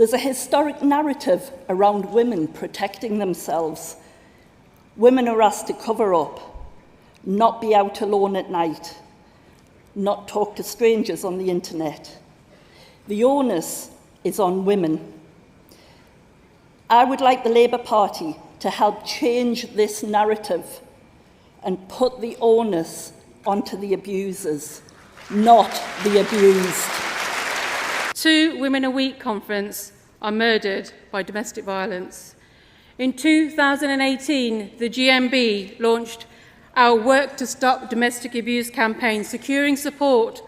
There's a historic narrative around women protecting themselves. Women are asked to cover up, not be out alone at night, not talk to strangers on the internet. The onus is on women. I would like the Labour Party to help change this narrative and put the onus onto the abusers, not the abused. 2 Women a Week conference are murdered by domestic violence. In 2018, the GMB launched our Work to Stop Domestic Abuse campaign, securing support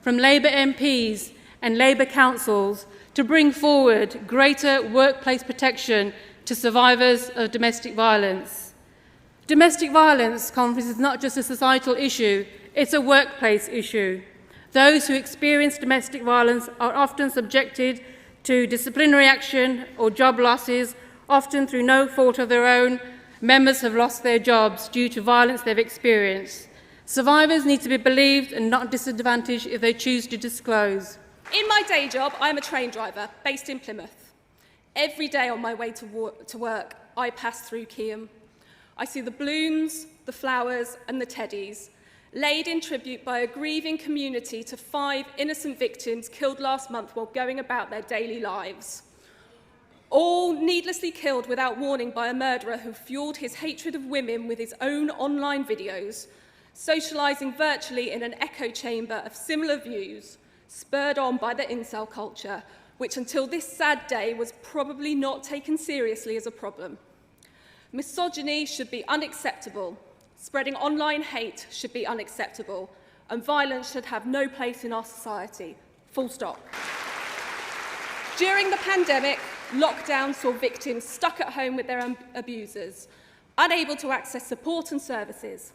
from Labour MPs and Labour councils to bring forward greater workplace protection to survivors of domestic violence. Domestic violence conference is not just a societal issue, it's a workplace issue. Those who experience domestic violence are often subjected to disciplinary action or job losses, often through no fault of their own. Members have lost their jobs due to violence they've experienced. Survivors need to be believed and not disadvantaged if they choose to disclose. In my day job, I'm a train driver based in Plymouth. Every day on my way to work, I pass through Keyham. I see the balloons, the flowers and the teddies, laid in tribute by a grieving community to 5 innocent victims killed last month while going about their daily lives. All needlessly killed without warning by a murderer who fueled his hatred of women with his own online videos, socialising virtually in an echo chamber of similar views, spurred on by the incel culture, which until this sad day was probably not taken seriously as a problem. Misogyny should be unacceptable. Spreading online hate should be unacceptable, and violence should have no place in our society. Full stop. During the pandemic, lockdown saw victims stuck at home with their abusers, unable to access support and services.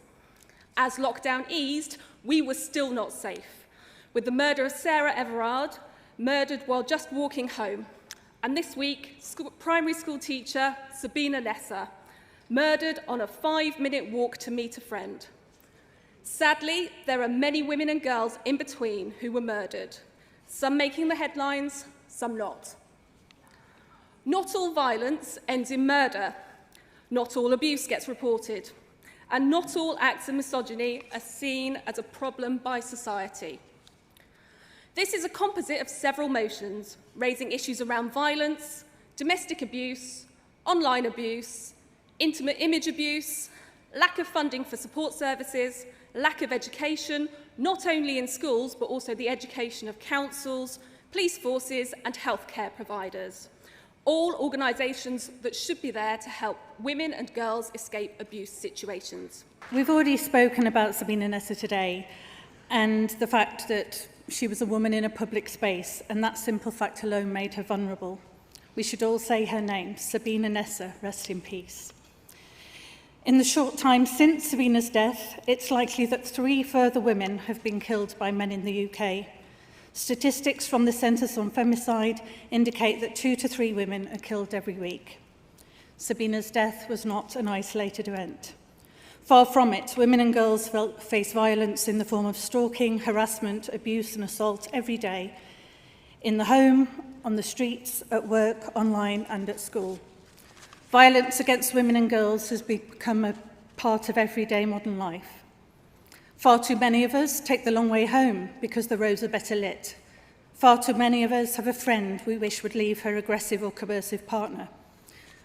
As lockdown eased, we were still not safe, with the murder of Sarah Everard, murdered while just walking home, and this week, primary school teacher Sabina Nessa, murdered on a 5-minute walk to meet a friend. Sadly, there are many women and girls in between who were murdered, some making the headlines, some not. Not all violence ends in murder. Not all abuse gets reported. And not all acts of misogyny are seen as a problem by society. This is a composite of several motions, raising issues around violence, domestic abuse, online abuse, intimate image abuse, lack of funding for support services, lack of education, not only in schools, but also the education of councils, police forces and healthcare providers. All organisations that should be there to help women and girls escape abuse situations. We've already spoken about Sabina Nessa today and the fact that she was a woman in a public space, and that simple fact alone made her vulnerable. We should all say her name, Sabina Nessa, rest in peace. In the short time since Sabina's death, it's likely that 3 further women have been killed by men in the UK. Statistics from the Centres on Femicide indicate that 2 to 3 women are killed every week. Sabina's death was not an isolated event. Far from it, women and girls face violence in the form of stalking, harassment, abuse and assault every day, in the home, on the streets, at work, online and at school. Violence against women and girls has become a part of everyday modern life. Far too many of us take the long way home because the roads are better lit. Far too many of us have a friend we wish would leave her aggressive or coercive partner.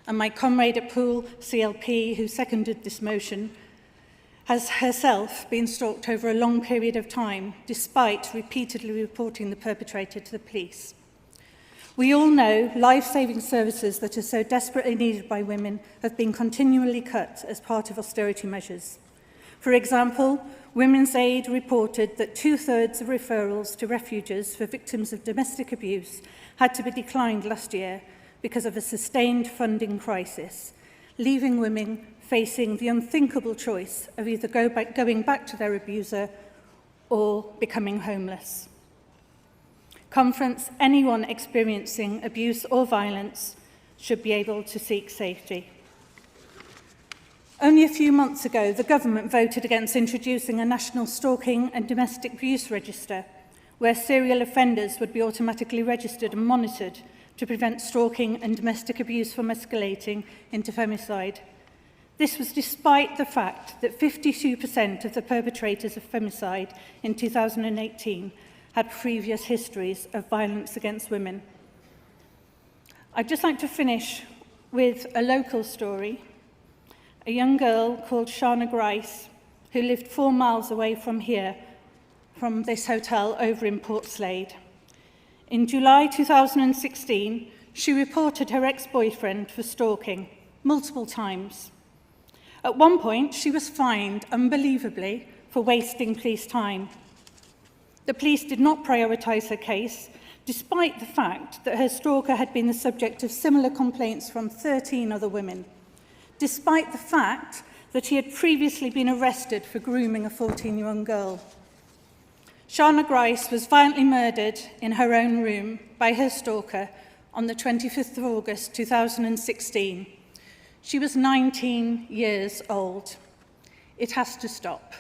And my comrade at Poole, CLP, who seconded this motion, has herself been stalked over a long period of time, despite repeatedly reporting the perpetrator to the police. We all know life-saving services that are so desperately needed by women have been continually cut as part of austerity measures. For example, Women's Aid reported that 2/3 of referrals to refuges for victims of domestic abuse had to be declined last year because of a sustained funding crisis, leaving women facing the unthinkable choice of either going back to their abuser or becoming homeless. Conference, anyone experiencing abuse or violence should be able to seek safety. Only a few months ago, the government voted against introducing a national stalking and domestic abuse register, where serial offenders would be automatically registered and monitored to prevent stalking and domestic abuse from escalating into femicide. This was despite the fact that 52% of the perpetrators of femicide in 2018 had previous histories of violence against women. I'd just like to finish with a local story. A young girl called Shana Grice, who lived 4 miles away from here, from this hotel over in Portslade. In July 2016, she reported her ex-boyfriend for stalking multiple times. At one point, she was fined, unbelievably, for wasting police time. The police did not prioritise her case, despite the fact that her stalker had been the subject of similar complaints from 13 other women, despite the fact that he had previously been arrested for grooming a 14-year-old girl. Shana Grice was violently murdered in her own room by her stalker on the 25th of August 2016. She was 19 years old. It has to stop.